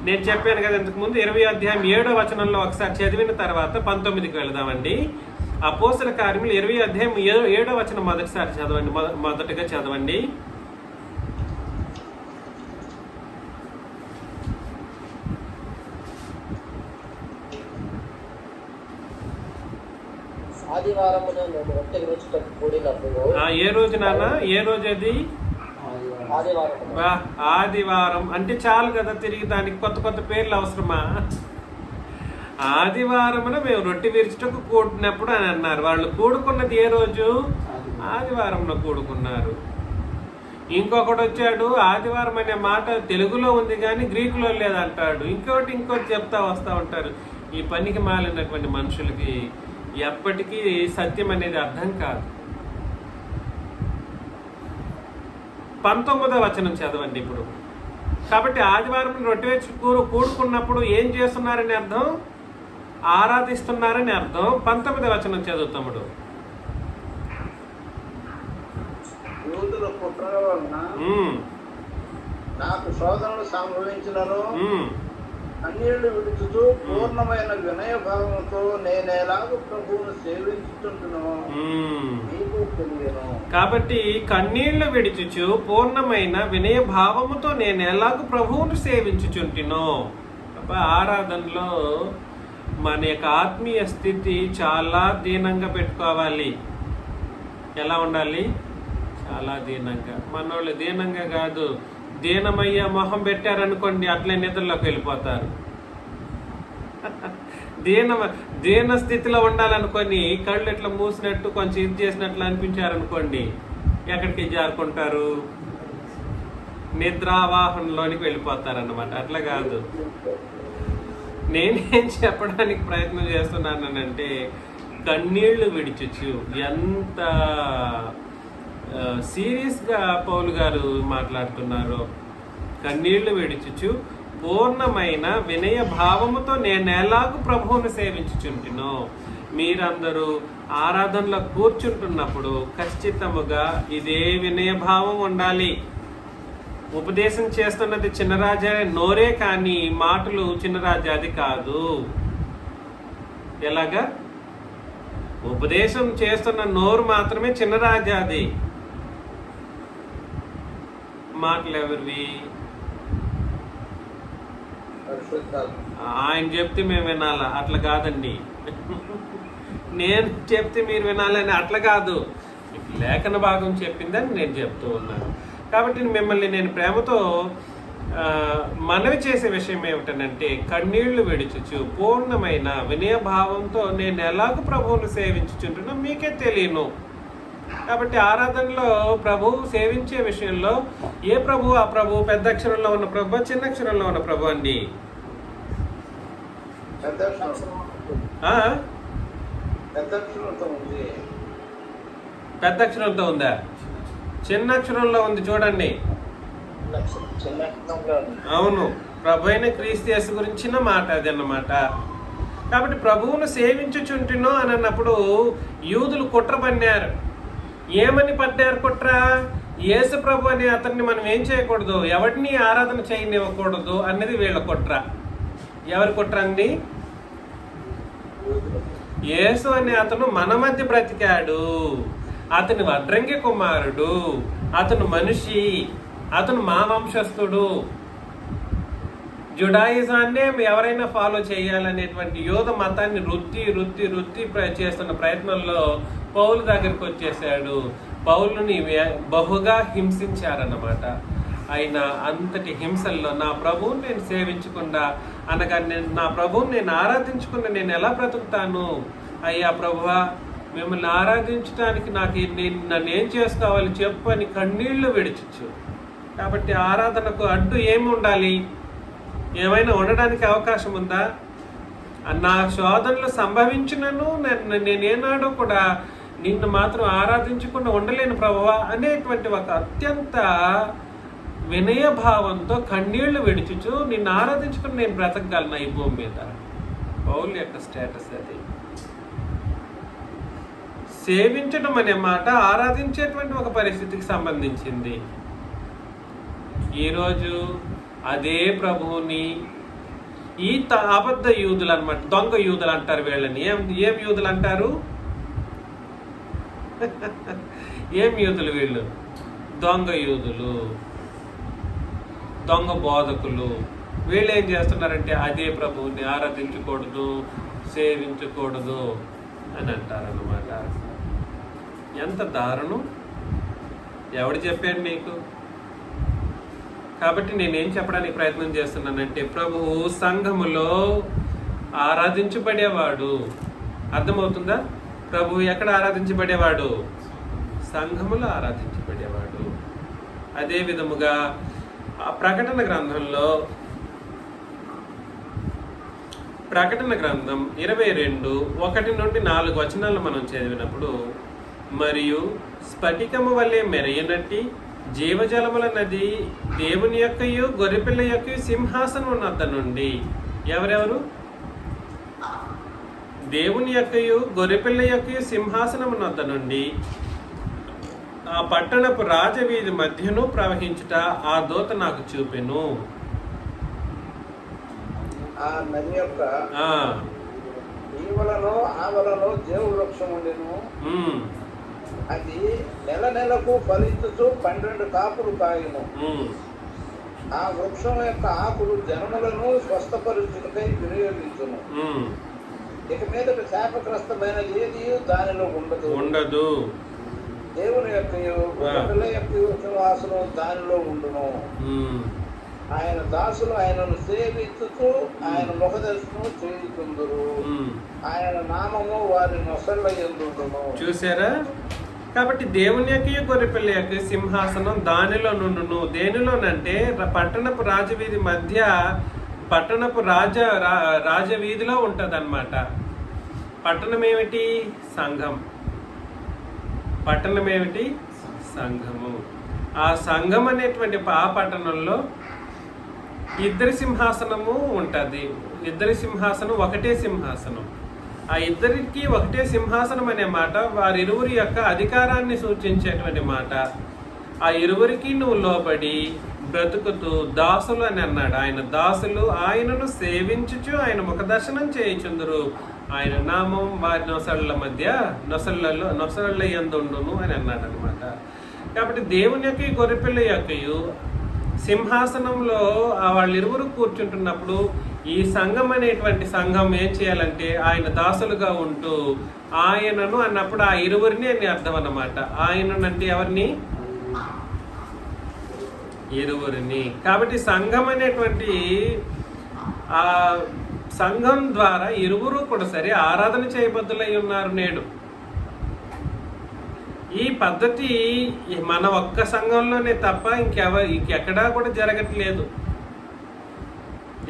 నేను చెప్పాను కదా ఇంతకుముందు. 20వ అధ్యాయం 7వ వచనంలో ఒకసారి చదివిన తర్వాత 19కి వెళదామండి. అపోస్తల కార్యములు 20వ అధ్యాయం 7వ వచనం మొదటగా చదవండి. ఆదివారమున మేము రొట్టె విరుచుటకు కూడినప్పుడు. ఏ రోజు నాన్న? ఏ రోజు అది? ఆదివారం. అంటే చాలు కదా, తిరిగి దానికి కొత్త కొత్త పేర్లు అవసరమా? ఆదివారమున మేము రొట్టె విరుచుటకు కూడినప్పుడు అని అన్నారు. వాళ్ళు కూడుకున్నది ఏ రోజు? ఆదివారంలో కూడుకున్నారు. ఇంకొకటి వచ్చాడు, ఆదివారం అనే మాట తెలుగులో ఉంది కానీ గ్రీకులో లేదంటాడు. ఇంకోటి చెప్తా వస్తూ ఉంటారు. ఈ పనికి మాలినటువంటి మనుషులకి ఎప్పటికీ సత్యం అనేది అర్థం కాదు. 19వ వచనం చదవండి ఇప్పుడు. కాబట్టి ఆదివారం రొట్టె వేసి కూడుకున్నప్పుడు ఏం చేస్తున్నారని అర్థం? ఆరాధిస్తున్నారని అర్థం. 19వ వచనం చదువుతాముడు. యూదుల కుట్రల వలన నాకు శోధనలు సంభవించినను అన్యులు విడుచుతూ పూర్ణమైన వినయ భావంతో నేనేలాగూ ప్రభువును సేవించుతుంటున్నాను నీకు తెలియను. కాబట్టి కన్నీళ్లు విడిచుచు పూర్ణమైన వినయ భావముతో నేను ఎలాగూ ప్రభువును సేవించుచుంటినో. ఆరాధనలో మన యొక్క ఆత్మీయ స్థితి చాలా దీనంగా పెట్టుకోవాలి. ఎలా ఉండాలి? చాలా దీనంగా. మనోళ్ళు దీనంగా కాదు, దీనమయ్య మొహం పెట్టారనుకోండి అట్లే నిద్రలోకి వెళ్ళిపోతారు. దీన స్థితిలో ఉండాలనుకొని కళ్ళు ఇట్లా మూసినట్టు కొంచెం ఇది చేసినట్లు అనిపించారనుకోండి ఎక్కడికి జారుకుంటారు? నిద్రావాహంలోనికి వెళ్ళిపోతారన్నమాట. అట్లా కాదు. నేనేం చెప్పడానికి ప్రయత్నం చేస్తున్నానంటే కన్నీళ్లు విడిచుచు. ఎంత సీరియస్గా పౌలు గారు మాట్లాడుతున్నారు. కన్నీళ్లు విడిచుచు పూర్ణమైన వినయ భావముతో నేను ఎలాగూ ప్రభువును సేవించుచుంటినో. మీరందరూ ఆరాధనలో కూర్చుంటున్నప్పుడు ఖచ్చితముగా ఇదే వినయ భావం ఉండాలి. ఉపదేశం చేస్తున్నది చిన్నరాజా నోరే, కానీ మాటలు చిన్నరాజాది కాదు. ఎలాగా? ఉపదేశం చేస్తున్న నోరు మాత్రమే చిన్న రాజాది. మాటలు ఎవరివి? ఆయన చెప్తే మేము వినాలా? అట్లా కాదండి. నేను చెప్తే మీరు వినాలని అట్లా కాదు. లేఖన భాగం చెప్పిందని నేను చెప్తూ ఉన్నాను. కాబట్టి మిమ్మల్ని నేను ప్రేమతో మనవి చేసే విషయం ఏమిటనంటే, కన్నీళ్లు విడిచుచు పూర్ణమైన వినయభావంతో నేను ఎలాగ ప్రభువును సేవించుచుంటున్నా మీకే తెలియను. కాబట్టి ఆరాధనలో ప్రభువు సేవించే విషయంలో ఏ ప్రభు? ఆ ప్రభు పెద్ద అక్షరంలో ఉన్న ప్రభు, చిన్న అక్షరంలో ఉన్న ప్రభు అండి? పెద్ద అక్షరంతో ఉందా? చిన్న అక్షరంలో ఉంది చూడండి. అవును, ప్రభు అయిన క్రీస్తు యేసు గురించిన మాట అది అన్నమాట. కాబట్టి ప్రభువును సేవించుచుంటును అని అన్నప్పుడు యూదులు కుట్ర పన్నారు. ఏమని పడ్డారు కుట్ర? యేసు ప్రభు అని అతన్ని మనం ఏం చేయకూడదు, ఎవరిని ఆరాధన చేయనివ్వకూడదు అన్నది వీళ్ళ కుట్ర. ఎవరి కుట్ర అండి? యేసు అనే అతను మన మధ్య బ్రతికాడు, అతని వడ్రంగి కుమారుడు, అతను మనిషి, అతను మా వంశస్థుడు. జుడాయిజాన్నే ఎవరైనా ఫాలో చేయాలనేటువంటి యూద మతాన్ని రుద్ది చేస్తున్న ప్రయత్నంలో పౌలు దగ్గరికి వచ్చేసాడు. పౌలుని బహుగా హింసించారన్నమాట. ఆయన అంతటి హింసల్లో నా ప్రభువుని నేను సేవించకుండా అనగా నా ప్రభువుని నేను ఆరాధించకుండా నేను ఎలా బ్రతుకుతాను? అయ్యా ప్రభువా, మిమ్మల్ని ఆరాధించడానికి నన్ను ఏం చేసుకోవాలి చెప్పు అని కన్నీళ్లు విడిచచ్చు. కాబట్టి ఆరాధనకు అడ్డు ఏమి ఉండాలి? ఏమైనా ఉండడానికి అవకాశం ఉందా? నా శోధనలు సంభవించినను నేనేనాడు కూడా నిన్ను మాత్రం ఆరాధించకుండా ఉండలేను ప్రభువా అనేటువంటి ఒక అత్యంత వినయభావంతో కన్నీళ్లు విడిచుచు నిన్ను ఆరాధించుకుని నేను బ్రతకగలను ఈ భూమి మీద. పౌలు యొక్క స్టేటస్ అది. సేవించడం అనే మాట ఆరాధించేటువంటి ఒక పరిస్థితికి సంబంధించింది. ఈరోజు అదే ప్రభువుని ఈ అబద్ధ యూదులు అన్నమాట, దొంగ యూదులు అంటారు వీళ్ళని. ఏం యూదులు అంటారు? ఏం యూదులు వీళ్ళు? దొంగ యూదులు, దొంగ బోధకులు. వీళ్ళు ఏం చేస్తున్నారంటే అదే ప్రభువుని ఆరాధించకూడదు, సేవించకూడదు అని అంటారన్నమాట. ఎంత దారుణం! ఎవడు చెప్పాడు నీకు? కాబట్టి నేనేం చెప్పడానికి ప్రయత్నం చేస్తున్నానంటే, ప్రభువు సంఘములో ఆరాధించబడేవాడు. అర్థమవుతుందా? ప్రభువు ఎక్కడ ఆరాధించబడేవాడు? సంఘములో ఆరాధించబడేవాడు. అదే విధముగా ప్రకటన గ్రంథం 22:1-4 వచనాలు మనం చదివినప్పుడు, మరియు స్ఫటికము వలె మెరయనట్టి జీవజలముల నది దేవుని యొక్కయు గొర్రెపిల్ల యొక్కయు సింహాసనం వద్ద నుండి. ఎవరెవరు? దేవుని యొక్కయు గొర్రెపిల్ల యొక్కయు సింహాసనం వద్ద నుండి ఆ పట్టణపు రాజవీధి మధ్యను ప్రవహించుట ఆ దూత నాకు చూపెను. ఆ నది యొక్క ఈవలలో ఆవలలో జీవ వృక్షం ఉండెను. అది నెలకు ఫలించుచు 12 కాపులు కాయను. ఆ వృక్షం యొక్క ఆకులు జనములను స్వస్థపరుచుటకై వినియోగించును. ఇక మీద శాపగ్రస్తమైన ఏది దానిలో ఉండదు. దేవుని యొక్క పిల్ల యొక్క విశ్వాసులు దానిలో ఉండును. ఆయన దాసులు ఆయనను సేవించుతూ ఆయన ముఖదర్శనం చేయుచుందురు. ఆయన నామము వారి నొసళ్ళ యందుండును. చూసారా? కాబట్టి దేవుని యొక్క గొర్రెపిల్ల యొక్క సింహాసనం దానిలో నుండును. దేనిలోనంటే పట్టణపు రాజవీధి మధ్య, పట్టణపు రాజవీధిలో ఉంటది అన్నమాట. పట్టణం ఏమిటి? సంఘం. పట్టణం ఏమిటి? సంఘము. ఆ సంఘం అనేటువంటి ఆ పట్టణంలో ఇద్దరి సింహాసనము ఉంటుంది. ఇద్దరి సింహాసనం ఒకటే సింహాసనం. ఆ ఇద్దరికి ఒకటే సింహాసనం అనే మాట వారిరువురి యొక్క అధికారాన్ని సూచించేటువంటి మాట. ఆ ఇరువురికి నువ్వు లోబడి బ్రతుకుతూ దాసులు అని అన్నాడు. ఆయన దాసులు ఆయనను సేవించుచు ఆయన ముఖదర్శనం చేయుచుందురు, ఆయన నామం వారి నొసళ్ళ యందుండును అని అన్నాడు అనమాట. కాబట్టి దేవుని యొక్క ఈ గొర్రెపిల్ల యొక్కయు సింహాసనంలో వాళ్ళిరువురు కూర్చుంటున్నప్పుడు ఈ సంఘం అనేటువంటి సంఘం ఏం చేయాలంటే ఆయన దాసులుగా ఉంటూ ఆయనను అన్నప్పుడు ఆ ఇరువురిని అని అర్థం అన్నమాట. ఆయనను అంటే ఎవరిని? ఇరువురిని. కాబట్టి సంఘం అనేటువంటి ఆ సంఘం ద్వారా ఇరువురు కూడా సరే ఆరాధన చేయబద్దులై ఉన్నారు నేడు. ఈ పద్ధతి మన ఒక్క సంఘంలోనే తప్ప ఇంకెక్కడా కూడా జరగట్లేదు.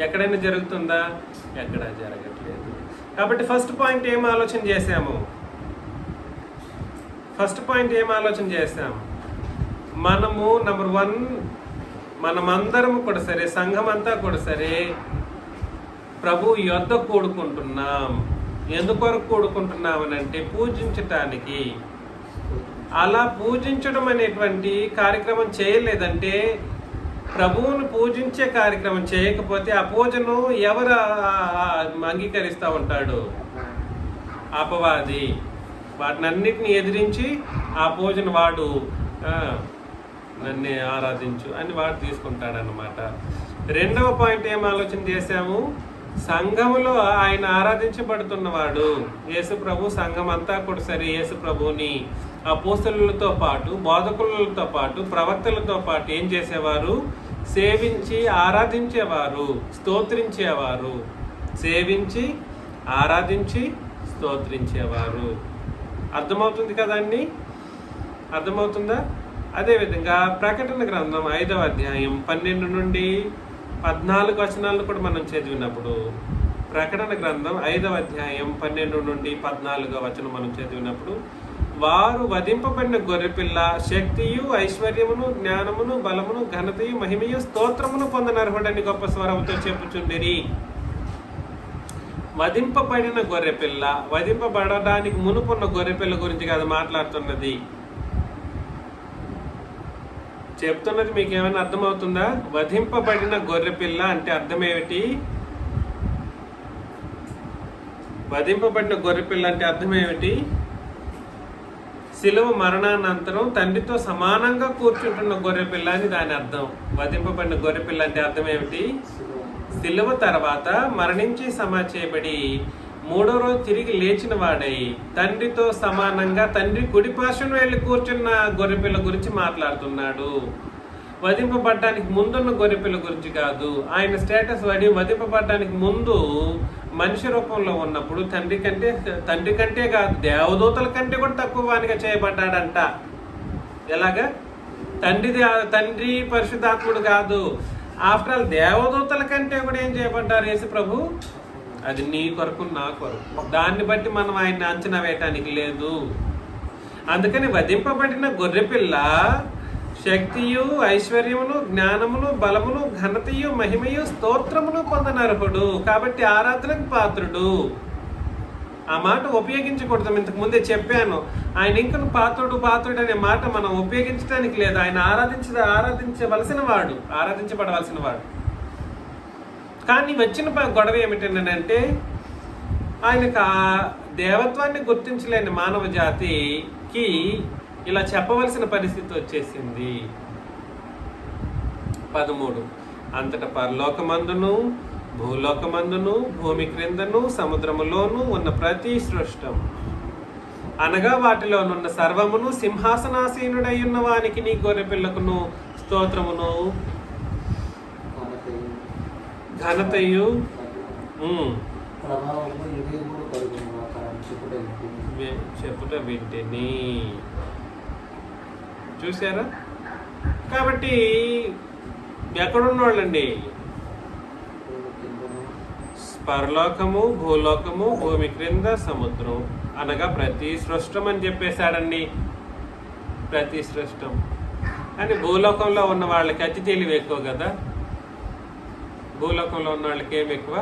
ఎక్కడైనా జరుగుతుందా? ఎక్కడా జరగట్లేదు. కాబట్టి ఫస్ట్ పాయింట్ ఏం ఆలోచన చేసాము? మనము నంబర్ 1, మనమందరము కూడా సరే, సంఘం అంతా కూడా సరే ప్రభు యొద్ద కూడుకుంటున్నాం. ఎందుకొరకు కూడుకుంటున్నాం అని అంటే పూజించటానికి. అలా పూజించడం అనేటువంటి కార్యక్రమం చేయలేదంటే, ప్రభువును పూజించే కార్యక్రమం చేయకపోతే ఆ పూజను ఎవరు అంగీకరిస్తూ ఉంటాడు? అపవాది. వాటినన్నిటిని ఎదిరించి ఆ పూజను వాడు నన్నే ఆరాధించు అని వాడు తీసుకుంటాడనమాట. రెండవ పాయింట్ ఏం ఆలోచన చేశాము? సంఘములో ఆయన ఆరాధించబడుతున్నవాడు యేసు ప్రభు. సంఘం అంతా కూడా సరే యేసు ప్రభుని అపోస్తలులతో పాటు, బోధకులతో పాటు, ప్రవక్తలతో పాటు ఏం చేసేవారు? సేవించి ఆరాధించేవారు, స్తోత్రించేవారు. సేవించి ఆరాధించి స్తోత్రించేవారు. అర్థమవుతుంది కదండి? అర్థమవుతుందా? అదేవిధంగా ప్రకటన గ్రంథం 5వ అధ్యాయం 12 నుండి 14 వచనాలను కూడా మనం చదివినప్పుడు, ప్రకటన గ్రంథం 5వ అధ్యాయం 12 నుండి 14వ వచనం మనం చదివినప్పుడు, వారు వధింపబడిన గొర్రెపిల్ల శక్తియు, ఐశ్వర్యమును, జ్ఞానమును, బలమును, ఘనతయు, మహిమయు, స్తోత్రమును పొందనర్హుడని గొప్ప స్వరముతో చెప్పుచుండిరి. వధింపబడిన గొర్రెపిల్ల, వధింపబడడానికి మునుపున్న గొర్రెపిల్ల గురించి కాదు మాట్లాడుతున్నది. చెప్తున్నది మీకు ఏమైనా అర్థమవుతుందా? వధింపబడిన గొర్రెపిల్ల అంటే అర్థం ఏమిటి? వధింపబడిన గొర్రెపిల్ల అంటే అర్థం ఏమిటి? శిలువ మరణానంతరం తండ్రితో సమానంగా కూర్చుంటున్న గొర్రెపిల్ల అని దాని అర్థం. వధింపబడిన గొర్రెపిల్ల అంటే అర్థం ఏమిటి? శిలువ తర్వాత మరణించి సమాచేయబడి 3వ రోజు తిరిగి లేచిన వాడై తండ్రితో సమానంగా తండ్రి కుడిపార్శ్వన వెళ్ళి కూర్చున్న గొర్రెపిల్ల గురించి మాట్లాడుతున్నాడు. వధింపబడ్డానికి ముందున్న గొర్రెపిల్ల గురించి కాదు. ఆయన స్టేటస్ వధింపబడ్డానికి ముందు మనిషి రూపంలో ఉన్నప్పుడు తండ్రి కంటే కాదు, దేవదూతల కంటే కూడా తక్కువ వానిగా చేయబడ్డాడంట. ఎలాగా? తండ్రి పరిశుద్ధాత్ముడు కాదు, ఆఫ్టర్ ఆల్ దేవదూతల కంటే కూడా ఏం చేయబడ్డారు యేసు ప్రభు? అది నీ కొరకు, నా కొరకు. దాన్ని బట్టి మనం ఆయన్ని అంచనా వేయటానికి లేదు. అందుకని వధింపబడిన గొర్రెపిల్ల శక్తియు, ఐశ్వర్యమును, జ్ఞానమును, బలమును, ఘనతయు, మహిమయు, స్తోత్రమును పొందనర్హుడు. కాబట్టి ఆరాధనకు పాత్రుడు. ఆ మాట ఉపయోగించకూడదు. ఇంతకు ముందే చెప్పాను. ఆయన ఇంకను పాత్రుడు అనే మాట మనం ఉపయోగించడానికి లేదు. ఆయన ఆరాధించవలసిన వాడు, ఆరాధించబడవలసిన వాడు. కానీ వచ్చిన గొడవ ఏమిటంటే, ఆయనకు ఆ దేవత్వాన్ని గుర్తించలేని మానవ జాతికి ఇలా చెప్పవలసిన పరిస్థితి వచ్చేసింది. 13 అంతటా పరలోకమందును, భూలోకమందును, భూమి క్రిందను, సముద్రములోను ఉన్న ప్రతి సృష్టం అనగా వాటిలోనున్న సర్వమును సింహాసనాసీనుడై ఉన్న వానికి నీ గొర్రెపిల్లకును స్తోత్రమును, ఘనతయు చెప్పుట వింటిని. చూసారా? కాబట్టి ఎక్కడున్నోళ్ళండి? పరలోకము, భూలోకము, భూమి క్రింద, సముద్రం అనగా ప్రతి సృష్టం అని చెప్పేశాడండి. ప్రతి సృష్టం అని. భూలోకంలో ఉన్న వాళ్ళకి అతి తెలివి ఎక్కువ కదా. భూలోకంలో ఉన్న వాళ్ళకి ఏమి ఎక్కువ?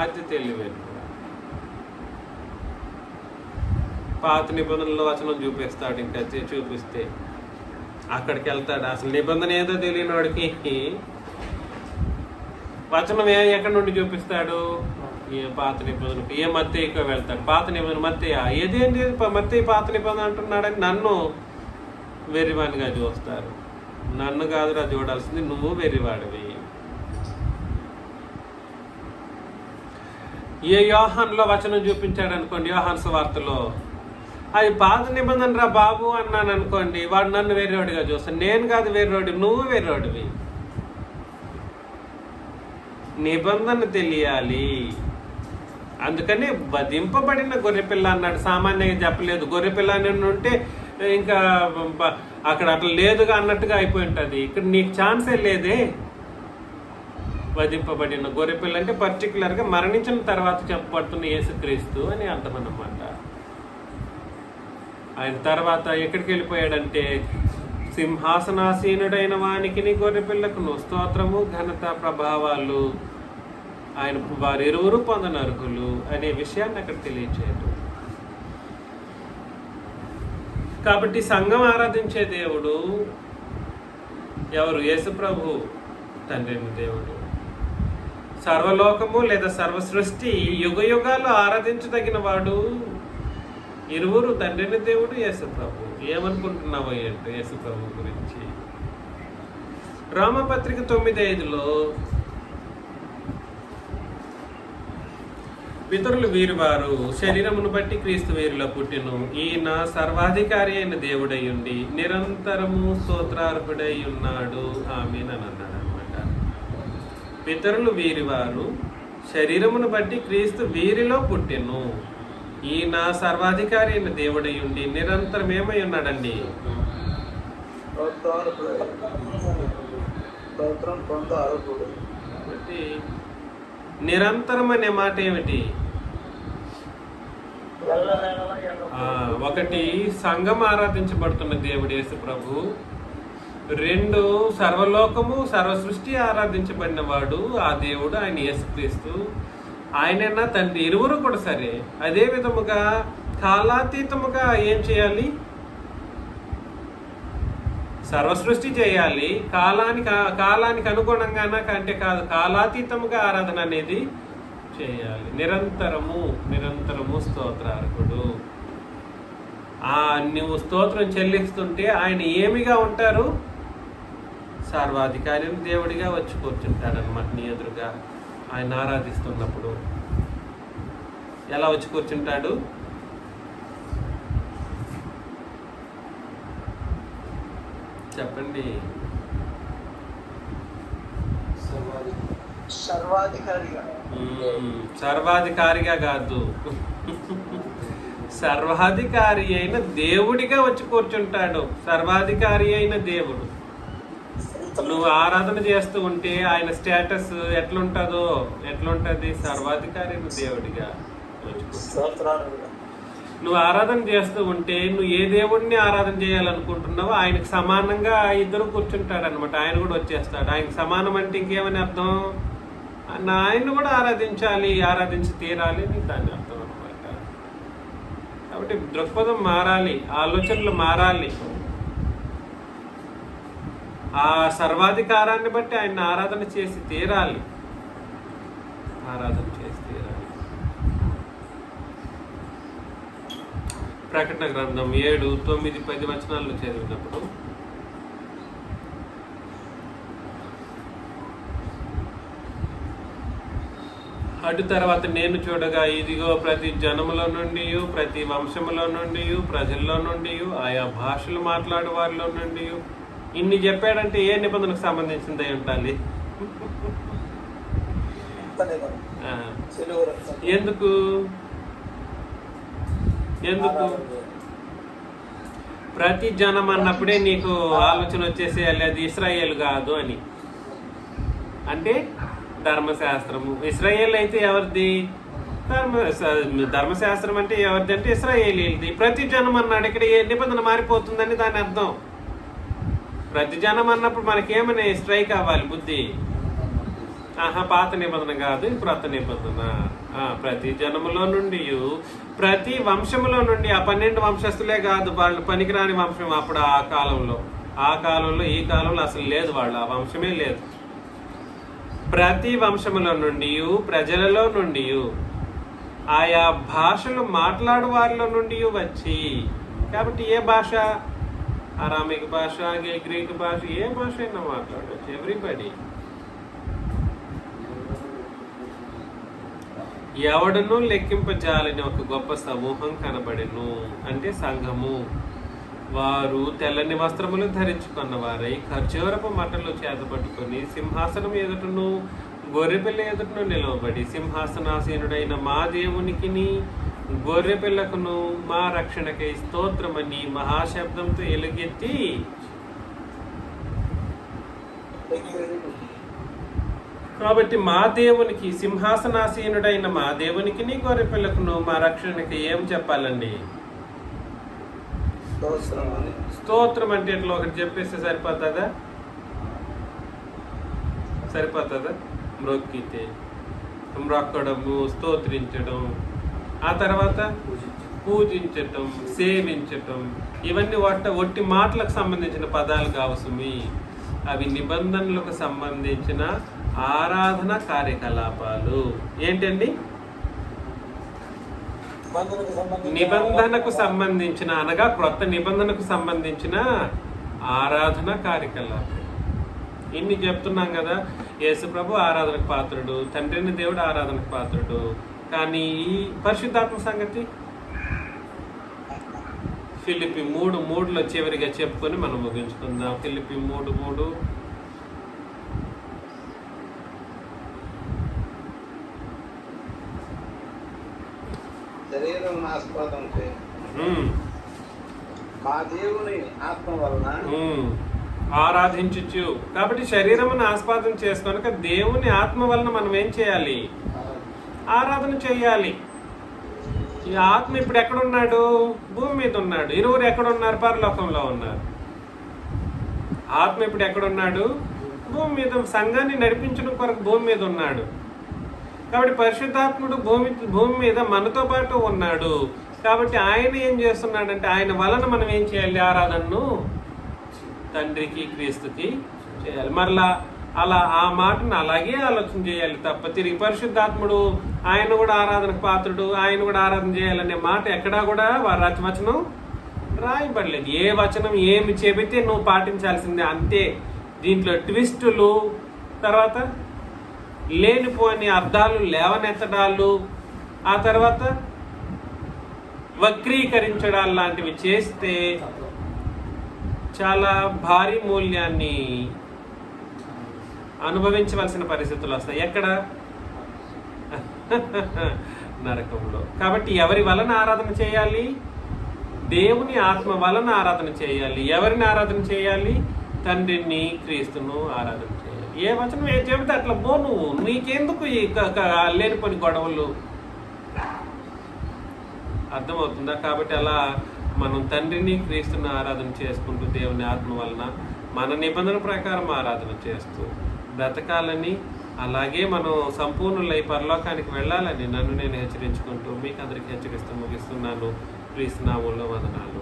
అతి తెలివి ఎక్కువ. పాత నిబంధనలో వచనం చూపిస్తాడు. ఇంకా చూపిస్తే అక్కడికి వెళ్తాడు. అసలు నిబంధన ఏదో తెలియని వాడికి వచనం ఎక్కడి నుండి చూపిస్తాడు? ఏ పాత నిబంధనకు ఏ మత్తయికో వెళ్తాడు. పాత నిబంధన మత్తయ్య, ఏదేంటి మత్తయ్య పాత నిబంధన అంటున్నాడని నన్ను వెర్రివాడిగా చూస్తారు. నన్ను కాదురా చూడాల్సింది, నువ్వు వెర్రివాడివి. ఏ యోహాన్లో వచనం చూపించాడు అనుకోండి, యోహాన్ సువార్తలో, అది పాత నిబంధన రా బాబు అన్నాను అనుకోండి, వాడు నన్ను వెర్రోడిగా చూస్తాడు. నేను కాదు వెర్రోడి, నువ్వు వెర్రోడివి. నిబంధన తెలియాలి. అందుకని వధింపబడిన గొర్రెపిల్ల అన్నాడు, సామాన్యంగా చెప్పలేదు. గొర్రెపిల్ల అని ఉంటే ఇంకా అక్కడ అట్లా లేదుగా అన్నట్టుగా అయిపోయి ఉంటుంది. ఇక్కడ నీకు ఛాన్సే లేదే. వధింపబడిన గొర్రెపిల్ల అంటే పర్టికులర్గా మరణించిన తర్వాత చెప్పబడుతున్న యేసుక్రీస్తు అని అర్థం అన్నమాట. ఆయన తర్వాత ఎక్కడికి వెళ్ళిపోయాడంటే, సింహాసనాసీనుడైన వానికి గొర్రెపిల్లకును స్తోత్రము ఘనత ప్రభావాలు ఆయన వారిరువురు పొందనర్హులు అనే విషయాన్ని అక్కడ తెలియచేయదు. కాబట్టి సంఘం ఆరాధించే దేవుడు ఎవరు? యేసు ప్రభు తండ్రి దేవుడు. సర్వలోకము లేదా సర్వ సృష్టి యుగ యుగాలు ఆరాధించదగిన వాడు ఇరువురు, తండ్రిని దేవుడు యేసు ప్రభు. ఏమనుకుంటున్నావు ఏంటో యేసు ప్రభు గురించి? రోమపత్రిక 9:5లో పితరులు వీరివారు శరీరమును బట్టి క్రీస్తు వీరిలో పుట్టిను, ఈయన సర్వాధికారి అయిన దేవుడై ఉండి నిరంతరము స్తోత్రార్హుడై ఉన్నాడు ఆమేన్ అని అన్నాడు అనమాట. పితరులు వీరివారు శరీరమును బట్టి క్రీస్తు వీరిలో పుట్టిను, ఈయన సర్వాధికారి అయిన దేవుడై ఉండి నిరంతరం ఏమై ఉన్నాడండి? కాబట్టి నిరంతరం అనే మాట ఏమిటి? ఒకటి సంఘం ఆరాధించబడుతున్న దేవుడు యేసు ప్రభు, రెండు సర్వలోకము సర్వ సృష్టి ఆరాధించబడిన వాడు ఆ దేవుడు ఆయన యేసుక్రీస్తు. ఆయనైనా తండ్రి ఇరువురు కూడా సరే. అదే విధముగా కాలాతీతముగా ఏం చేయాలి? సర్వసృష్టి చేయాలి. కాలానికి అనుగుణంగానా అంటే కాదు, కాలాతీతముగా ఆరాధన అనేది చేయాలి. నిరంతరము స్తోత్రార్హుడు. నువ్వు స్తోత్రం చెల్లిస్తుంటే ఆయన ఏమిగా ఉంటారు? సర్వాధికారి దేవుడిగా వచ్చి కూర్చుంటాడు అనమాట నీ ఎదురుగా. ఆయన ఆరాధిస్తున్నప్పుడు ఎలా వచ్చి కూర్చుంటాడు? చెప్పండి. సర్వాధికారిగా కాదు, సర్వాధికారి అయిన దేవుడిగా వచ్చి కూర్చుంటాడు. సర్వాధికారి అయిన దేవుడు. నువ్వు ఆరాధన చేస్తూ ఉంటే ఆయన స్టేటస్ ఎట్లుంటది? సర్వాధికారి అయిన దేవుడిగా వచ్చి కూర్చుంటాడు. నువ్వు ఆరాధన చేస్తూ ఉంటే నువ్వు ఏ దేవుడిని ఆరాధన చేయాలనుకుంటున్నావో ఆయనకు సమానంగా ఇద్దరు కూర్చుంటాడు అనమాట. ఆయన కూడా వచ్చేస్తాడు. ఆయనకు సమానం అంటే ఇంకేమని అర్థం? ఆయన్ని కూడా ఆరాధించి తీరాలి అని దాని అర్థం అనమాట. కాబట్టి దృక్పథం మారాలి, ఆలోచనలు మారాలి. ఆ సర్వాధికారాన్ని బట్టి ఆయన ఆరాధన చేసి తీరాలి. ప్రకటన గ్రంథం 7, 9, 10 వచనాలను చదివినప్పుడు అటు తర్వాత నేను చూడగా ఇదిగో ప్రతి జనములో నుండి, ప్రతి వంశములో నుండి, ప్రజల్లో నుండి, ఆయా భాషలు మాట్లాడే వారిలో నుండి. ఇన్ని చెప్పాడంటే ఏ నిబంధనకు సంబంధించింది అయి ఉండాలి? ఎందుకు ప్రతి జనం అన్నప్పుడే నీకు ఆలోచన వచ్చేసేయాలి అది ఇశ్రాయేల్ కాదు అని. అంటే ధర్మశాస్త్రము ఇశ్రాయేల్ అయితే ఎవరిది? ధర్మశాస్త్రం అంటే ఎవరిది? అంటే ఇశ్రాయేలీలది. ప్రతి జనం అన్నాడు, ఇక్కడ ఏ నిబంధన మారిపోతుందని దాని అర్థం. ప్రతి జనం అన్నప్పుడు మనకేమని స్ట్రైక్ అవ్వాలి బుద్ధి? పాత నిబంధన కాదు, క్రొత్త నిబంధన. ప్రతి జనములో నుండి, ప్రతి వంశములో నుండి. ఆ 12 వంశస్థులే కాదు, వాళ్ళు పనికిరాని వంశం అప్పుడు ఆ కాలంలో. ఆ కాలంలో ఈ కాలంలో అసలు లేదు, వాళ్ళు ఆ వంశమే లేదు. ప్రతి వంశముల నుండి, ప్రజలలో నుండి, ఆయా భాషలు మాట్లాడు వారిలో నుండి వచ్చి, కాబట్టి ఏ భాష, అరామిక్ భాష, గ్రీక్ భాష, ఏ భాష అయినా మాట్లాడవచ్చు, ఎవ్రీబడి. ఎవడను లెక్కింపజాలని ఒక గొప్ప సమూహం కనబడెను, అంటే సంఘము. వారు తెల్లని వస్త్రములు ధరించుకున్నవారై ఖర్జూరపు మట్టలు చేతపట్టుకొని సింహాసనం ఎదుటను గొర్రెపిల్ల ఎదుటను నిలవబడి, సింహాసనాసీనుడైన మా దేవునికిని గొర్రెపిల్లకును మా రక్షణకై స్తోత్రమని మహాశబ్దంతో ఎలుగెత్తి, కాబట్టి మా దేవునికి, సింహాసనాసీనుడైన మా దేవునికిని గొర్రెపిల్లకును మా రక్షణకి ఏం చెప్పాలండి? స్తోత్రం అంటే ఇట్లా ఒకటి చెప్పేస్తే సరిపోతుందా? మ్రొక్కితే మ్రొక్కడము, స్తోత్రించడం, ఆ తర్వాత పూజించటం, సేవించటం, ఇవన్నీ ఒట్టి మాటలకు సంబంధించిన పదాలు కావు సుమి. అవి నిబంధనలకు సంబంధించిన ఆరాధన కార్యకలాపాలు. ఏంటండి? నిబంధనకు సంబంధించిన, అనగా క్రొత్త నిబంధనకు సంబంధించిన ఆరాధన కార్యకలాపం. ఇన్ని చెప్తున్నాం కదా. యేసు ప్రభు ఆరాధనకు పాత్రుడు, తండ్రిని దేవుడు ఆరాధనకు పాత్రుడు. కానీ ఈ పరిశుద్ధాత్మ సంగతి ఫిలిప్పి 3:3 చివరిగా చెప్పుకొని మనం ముగించుకుందాం. ఫిలిప్పి 3:3. శరీరం ఆస్పదం మా దేవుని ఆత్మ వలన ఆరాధించు. కాబట్టి శరీరమును ఆస్వాదం చేసుకొనక దేవుని ఆత్మ వలన మనం ఏం చేయాలి? ఆరాధన చేయాలి. ఈ ఆత్మ ఇప్పుడు ఎక్కడున్నాడు? భూమి మీద ఉన్నాడు. ఇరువురు ఎక్కడున్నారు? పరలోకంలో ఉన్నారు. ఆత్మ ఇప్పుడు ఎక్కడున్నాడు? భూమి మీద. సంఘాన్ని నడిపించడం కొరకు భూమి మీద ఉన్నాడు. కాబట్టి పరిశుద్ధాత్ముడు భూమి మీద మనతో పాటు ఉన్నాడు. కాబట్టి ఆయన ఏం చేస్తున్నాడంటే, ఆయన వలన మనం ఏం చేయాలి? ఆరాధనను తండ్రికి, క్రీస్తుకి చేయాలి. మరలా అలా ఆ మాటను అలాగే ఆలోచన చేయాలి తప్ప తిరిగి పరిశుద్ధాత్ముడు ఆయన కూడా ఆరాధనకు పాత్రుడు, ఆయన కూడా ఆరాధన చేయాలనే మాట ఎక్కడా కూడా వచనం రాయబడలేదు. ఏ వచనం ఏమి చెబితే నువ్వు పాటించాల్సిందే అంతే. దీంట్లో ట్విస్టులు, తర్వాత లేనిపోని అర్థాలు లేవనెత్తడాలు, ఆ తర్వాత వక్రీకరించడాలు లాంటివి చేస్తే చాలా భారీ మూల్యాన్ని అనుభవించవలసిన పరిస్థితులు వస్తాయి. ఎక్కడ? నరకంలో. కాబట్టి ఎవరి వలన ఆరాధన చేయాలి? దేవుని ఆత్మ వలన ఆరాధన చేయాలి. ఎవరిని ఆరాధన చేయాలి? తండ్రిని, క్రీస్తును ఆరాధన చేయాలి. ఏ వచనం ఏ చెబితే అట్లా పో. నువ్వు నీకెందుకు ఈ లేనిపోని గొడవలు? అర్థమవుతుందా? కాబట్టి అలా మనం తండ్రిని, క్రీస్తుని ఆరాధన చేసుకుంటూ దేవుని ఆత్మ వలన మన నిబంధన ప్రకారం ఆరాధన చేస్తూ బ్రతకాలని, అలాగే మనం సంపూర్ణులై పరలోకానికి వెళ్ళాలని నన్ను నేను హెచ్చరించుకుంటూ మీకు అందరికీ హెచ్చరిస్తూ ముగిస్తున్నాను. క్రీస్తు నామములో వందనాలు.